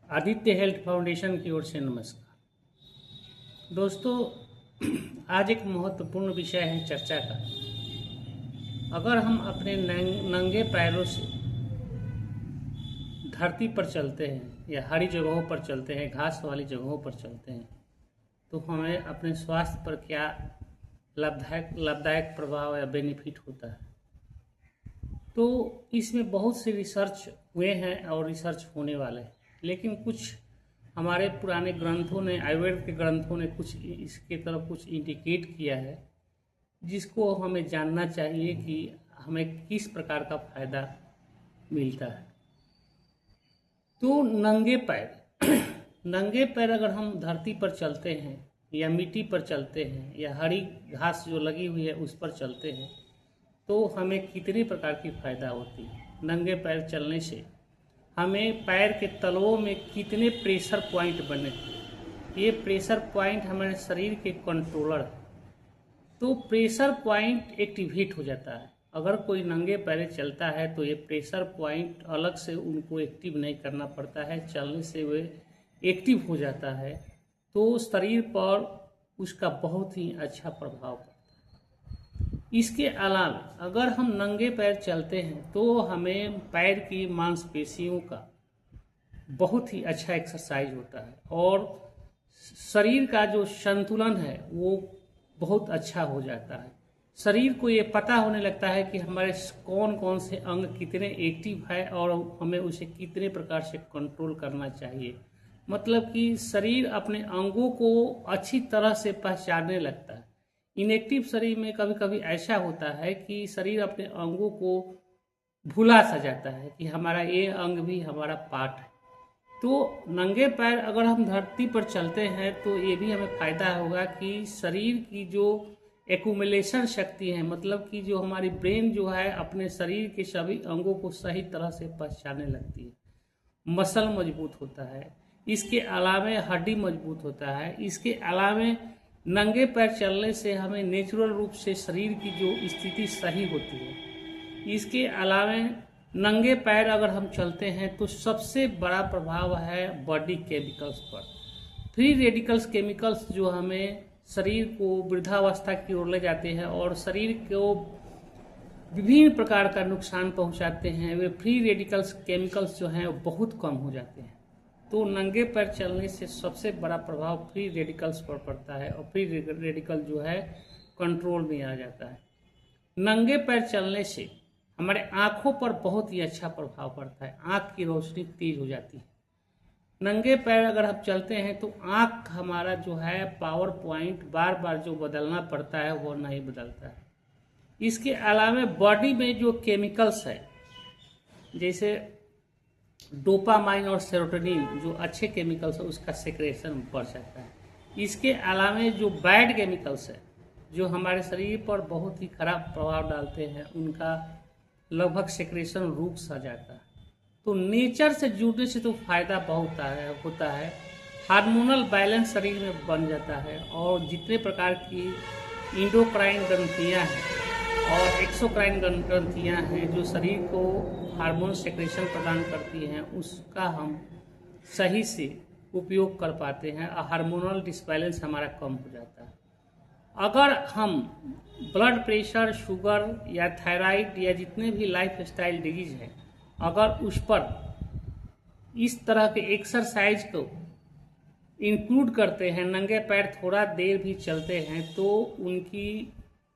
Aditya health foundation की ओर से नमस्कार दोस्तों। आज एक महत्वपूर्ण विषय है चर्चा का। अगर हम अपने नंगे पैरों से धरती पर चलते हैं या हरी जगहों पर चलते हैं, घास वाली जगहों पर चलते हैं, तो हमें अपने स्वास्थ्य पर क्या लाभदायक प्रभाव या बेनिफिट होता है। तो इसमें बहुत से रिसर्च हुए हैं और रिसर्च होने वाले हैं, लेकिन कुछ हमारे पुराने ग्रंथों ने, आयुर्वेद के ग्रंथों ने कुछ इसके तरफ कुछ इंडिकेट किया है, जिसको हमें जानना चाहिए कि हमें किस प्रकार का फायदा मिलता है। तो नंगे पैर नंगे पैर अगर हम धरती पर चलते हैं या मिट्टी पर चलते हैं या हरी घास जो लगी हुई है उस पर चलते हैं, तो हमें कितने प्रकार की फायदा होती है। नंगे पैर चलने से हमें पैर के तलवों में कितने प्रेशर पॉइंट बने, ये प्रेशर पॉइंट हमारे शरीर के कंट्रोलर है। तो प्रेशर पॉइंट एक्टिवेट हो जाता है। अगर कोई नंगे पैर चलता है तो ये प्रेशर पॉइंट अलग से उनको एक्टिव नहीं करना पड़ता है, चलने से वे एक्टिव हो जाता है। तो शरीर पर उसका बहुत ही अच्छा प्रभाव पड़ता है। इसके अलावा अगर हम नंगे पैर चलते हैं तो हमें पैर की मांसपेशियों का बहुत ही अच्छा एक्सरसाइज होता है और शरीर का जो संतुलन है वो बहुत अच्छा हो जाता है। शरीर को ये पता होने लगता है कि हमारे कौन कौन से अंग कितने एक्टिव है और हमें उसे कितने प्रकार से कंट्रोल करना चाहिए। मतलब कि शरीर अपने अंगों को अच्छी तरह से पहचानने लगता है। इनएक्टिव शरीर में कभी कभी ऐसा होता है कि शरीर अपने अंगों को भुला सा जाता है कि हमारा ये अंग भी हमारा पार्ट है। तो नंगे पैर अगर हम धरती पर चलते हैं तो ये भी हमें फायदा होगा कि शरीर की जो एक्यूमुलेशन शक्ति है, मतलब कि जो हमारी ब्रेन जो है अपने शरीर के सभी अंगों को सही तरह से पहचानने लगती है। मसल मजबूत होता है, इसके अलावा हड्डी मजबूत होता है। इसके अलावा नंगे पैर चलने से हमें नेचुरल रूप से शरीर की जो स्थिति सही होती है। इसके अलावा नंगे पैर अगर हम चलते हैं तो सबसे बड़ा प्रभाव है बॉडी केमिकल्स पर। फ्री रेडिकल्स केमिकल्स जो हमें शरीर को वृद्धावस्था की ओर ले जाते हैं और शरीर को विभिन्न प्रकार का नुकसान पहुंचाते हैं, वे फ्री रेडिकल्स केमिकल्स जो हैं वो बहुत कम हो जाते हैं। तो नंगे पैर चलने से सबसे बड़ा प्रभाव फ्री रेडिकल्स पर पड़ता है और फ्री रेडिकल जो है कंट्रोल में आ जाता है। नंगे पैर चलने से हमारे आँखों पर बहुत ही अच्छा प्रभाव पड़ता है, आँख की रोशनी तेज हो जाती है। नंगे पैर अगर हम चलते हैं तो आँख हमारा जो है पावर पॉइंट बार बार जो बदलना पड़ता है वो नहीं बदलता है। इसके अलावा बॉडी में जो केमिकल्स है, जैसे डोपामाइन और सेरोटोनिन जो अच्छे केमिकल्स है उसका सेक्रेशन बढ़ जाता है। इसके अलावा जो बैड केमिकल्स है जो हमारे शरीर पर बहुत ही खराब प्रभाव डालते हैं, उनका लगभग सेक्रेशन रुक सा जाता है। तो नेचर से जुड़ने से तो फायदा बहुत होता है। हार्मोनल बैलेंस शरीर में बन जाता है और जितने प्रकार की इंडोक्राइन ग्रंथियां हैं और एक्सोक्राइन ग्रंथियां हैं जो शरीर को हार्मोन सेक्रेशन प्रदान करती हैं, उसका हम सही से उपयोग कर पाते हैं और हार्मोनल डिसबैलेंस हमारा कम हो जाता है। अगर हम ब्लड प्रेशर, शुगर या थायराइड या जितने भी लाइफ स्टाइल डिजीज हैं, अगर उस पर इस तरह के एक्सरसाइज को इंक्लूड करते हैं, नंगे पैर थोड़ा देर भी चलते हैं, तो उनकी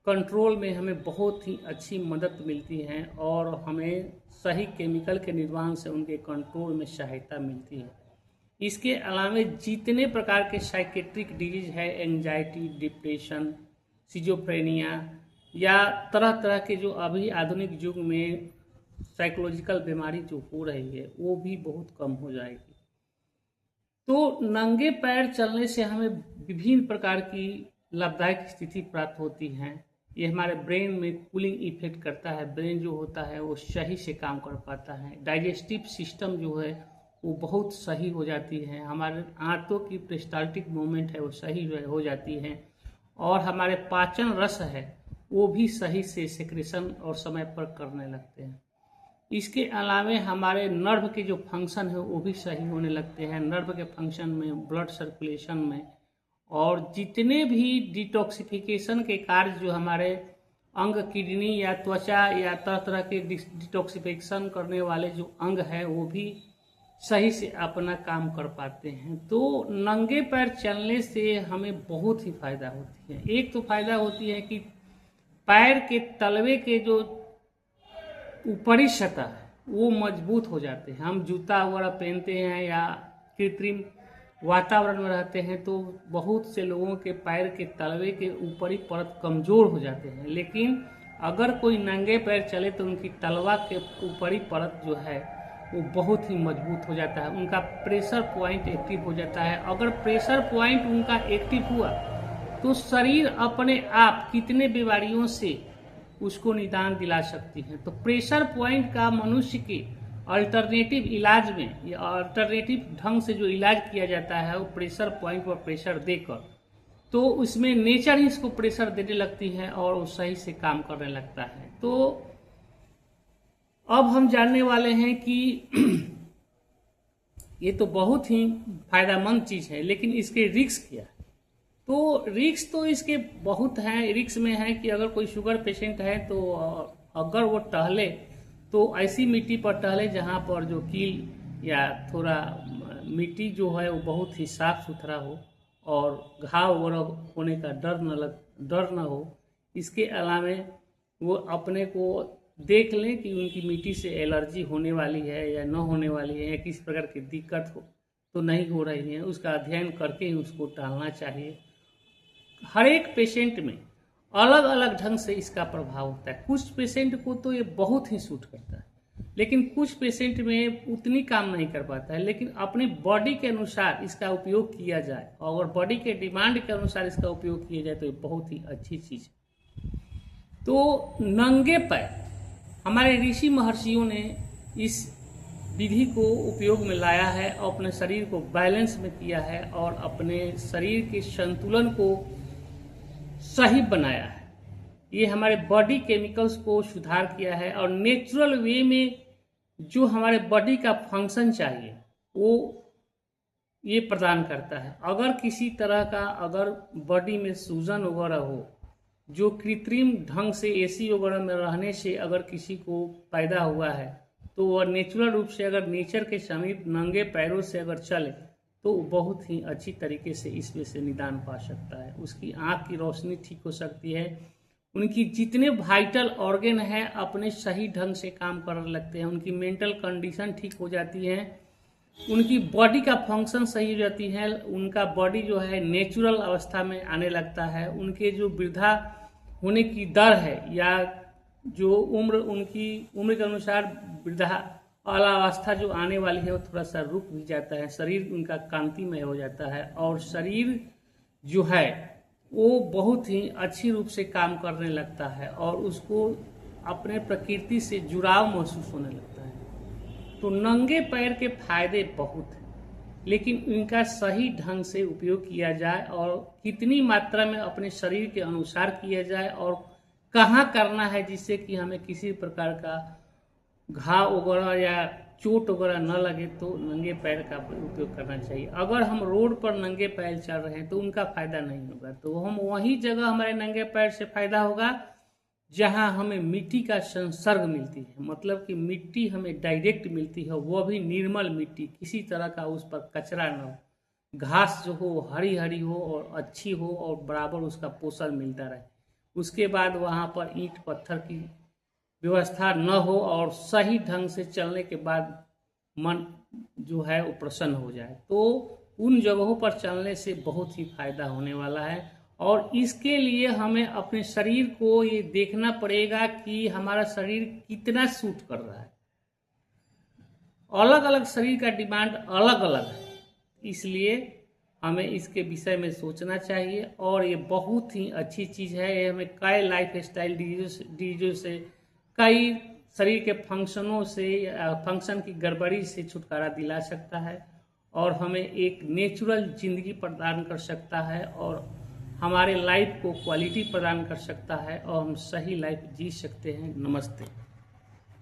कंट्रोल में हमें बहुत ही अच्छी मदद मिलती है और हमें सही केमिकल के निर्माण से उनके कंट्रोल में सहायता मिलती है। इसके अलावा जितने प्रकार के साइकेट्रिक डिजीज है, एंजाइटी, डिप्रेशन, सिजोफ्रेनिया या तरह तरह के जो अभी आधुनिक युग में साइकोलॉजिकल बीमारी जो हो रही है वो भी बहुत कम हो जाएगी। तो नंगे पैर चलने से हमें विभिन्न प्रकार की लाभदायक स्थिति प्राप्त होती है। ये हमारे ब्रेन में कूलिंग इफेक्ट करता है, ब्रेन जो होता है वो सही से काम कर पाता है। डाइजेस्टिव सिस्टम जो है वो बहुत सही हो जाती है, हमारे आंतों की पेरिस्टाल्टिक मूवमेंट है वो सही हो जाती है और हमारे पाचन रस है वो भी सही से सेक्रेशन और समय पर करने लगते हैं। इसके अलावे हमारे नर्व के जो फंक्शन है वो भी सही होने लगते हैं, नर्व के फंक्शन में, ब्लड सर्कुलेशन में, और जितने भी डिटॉक्सिफिकेशन के कार्य जो हमारे अंग, किडनी या त्वचा या तरह तरह के डिटॉक्सिफिकेशन करने वाले जो अंग हैं वो भी सही से अपना काम कर पाते हैं। तो नंगे पैर चलने से हमें बहुत ही फायदा होती है। एक तो फायदा होती है कि पैर के तलवे के जो ऊपरी सतह है वो मजबूत हो जाते हैं। हम जूता वगैरह पहनते हैं या कृत्रिम वातावरण में रहते हैं तो बहुत से लोगों के पैर के तलवे के ऊपरी परत कमजोर हो जाते हैं, लेकिन अगर कोई नंगे पैर चले तो उनकी तलवा के ऊपरी परत जो है वो बहुत ही मजबूत हो जाता है, उनका प्रेशर पॉइंट एक्टिव हो जाता है। अगर प्रेशर पॉइंट उनका एक्टिव हुआ तो शरीर अपने आप कितने बीमारियों से उसको निदान दिला सकती है। तो प्रेशर पॉइंट का मनुष्य के अल्टरनेटिव इलाज में या अल्टरनेटिव ढंग से जो इलाज किया जाता है वो प्रेशर पॉइंट पर प्रेशर देकर, तो उसमें नेचर ही इसको प्रेशर देने लगती है और वो सही से काम करने लगता है। तो अब हम जानने वाले हैं कि ये तो बहुत ही फायदेमंद चीज है, लेकिन इसके रिस्क क्या है? तो रिस्क तो इसके बहुत हैं। रिस्क में है कि अगर कोई शुगर पेशेंट है तो अगर वो टहले तो ऐसी मिट्टी पर टहले जहाँ पर जो कील या थोड़ा मिट्टी जो है वो बहुत ही साफ सुथरा हो और घाव वगैरह होने का डर न हो। इसके अलावा वो अपने को देख लें कि उनकी मिट्टी से एलर्जी होने वाली है या न होने वाली है या किस प्रकार की दिक्कत हो तो नहीं हो रही है, उसका अध्ययन करके ही उसको टहलना चाहिए। हर एक पेशेंट में अलग अलग ढंग से इसका प्रभाव होता है। कुछ पेशेंट को तो ये बहुत ही सूट करता है, लेकिन कुछ पेशेंट में उतनी काम नहीं कर पाता है। लेकिन अपनी बॉडी के अनुसार इसका उपयोग किया जाए और बॉडी के डिमांड के अनुसार इसका उपयोग किया जाए तो ये बहुत ही अच्छी चीज़ है। तो नंगे पैर हमारे ऋषि महर्षियों ने इस विधि को उपयोग में लाया है और अपने शरीर को बैलेंस में किया है और अपने शरीर के संतुलन को सही बनाया है। ये हमारे बॉडी केमिकल्स को सुधार किया है और नेचुरल वे में जो हमारे बॉडी का फंक्शन चाहिए वो ये प्रदान करता है। अगर किसी तरह का अगर बॉडी में सूजन वगैरह हो जो कृत्रिम ढंग से एसी वगैरह में रहने से अगर किसी को पैदा हुआ है तो वह नेचुरल रूप से अगर नेचर के समीप नंगे पैरों से अगर चले तो बहुत ही अच्छी तरीके से इसमें से निदान पा सकता है। उसकी आँख की रोशनी ठीक हो सकती है, उनकी जितने वाइटल ऑर्गन हैं अपने सही ढंग से काम करने लगते हैं, उनकी मेंटल कंडीशन ठीक हो जाती है, उनकी बॉडी का फंक्शन सही हो जाती है, उनका बॉडी जो है नेचुरल अवस्था में आने लगता है, उनके जो वृद्धा होने की दर है या जो उनकी उम्र के अनुसार वृद्धा अवस्था जो आने वाली है वो थोड़ा सा रुक भी जाता है, शरीर उनका कांतिमय हो जाता है और शरीर जो है वो बहुत ही अच्छी रूप से काम करने लगता है और उसको अपने प्रकृति से जुड़ाव महसूस होने लगता है। तो नंगे पैर के फायदे बहुत हैं, लेकिन इनका सही ढंग से उपयोग किया जाए और कितनी मात्रा में अपने शरीर के अनुसार किया जाए और कहाँ करना है जिससे कि हमें किसी प्रकार का घाव वगैरह या चोट वगैरह न लगे तो नंगे पैर का उपयोग करना चाहिए। अगर हम रोड पर नंगे पैर चल रहे हैं तो उनका फायदा नहीं होगा, तो हम वही जगह हमारे नंगे पैर से फायदा होगा जहां हमें मिट्टी का संसर्ग मिलती है, मतलब कि मिट्टी हमें डायरेक्ट मिलती है, वो भी निर्मल मिट्टी, किसी तरह का उस पर कचरा न हो, घास जो हो हरी हरी हो और अच्छी हो और बराबर उसका पोषण मिलता रहे। उसके बाद वहाँ पर ईंट पत्थर की व्यवस्था न हो और सही ढंग से चलने के बाद मन जो है वो प्रसन्न हो जाए, तो उन जगहों पर चलने से बहुत ही फायदा होने वाला है। और इसके लिए हमें अपने शरीर को ये देखना पड़ेगा कि हमारा शरीर कितना सूट कर रहा है। अलग अलग शरीर का डिमांड अलग अलग है, इसलिए हमें इसके विषय में सोचना चाहिए और ये बहुत ही अच्छी चीज़ है। ये हमें कई लाइफ स्टाइल डिजीजों से, कई शरीर के फंक्शनों से, फंक्शन की गड़बड़ी से छुटकारा दिला सकता है और हमें एक नेचुरल जिंदगी प्रदान कर सकता है और हमारे लाइफ को क्वालिटी प्रदान कर सकता है और हम सही लाइफ जी सकते हैं। नमस्ते।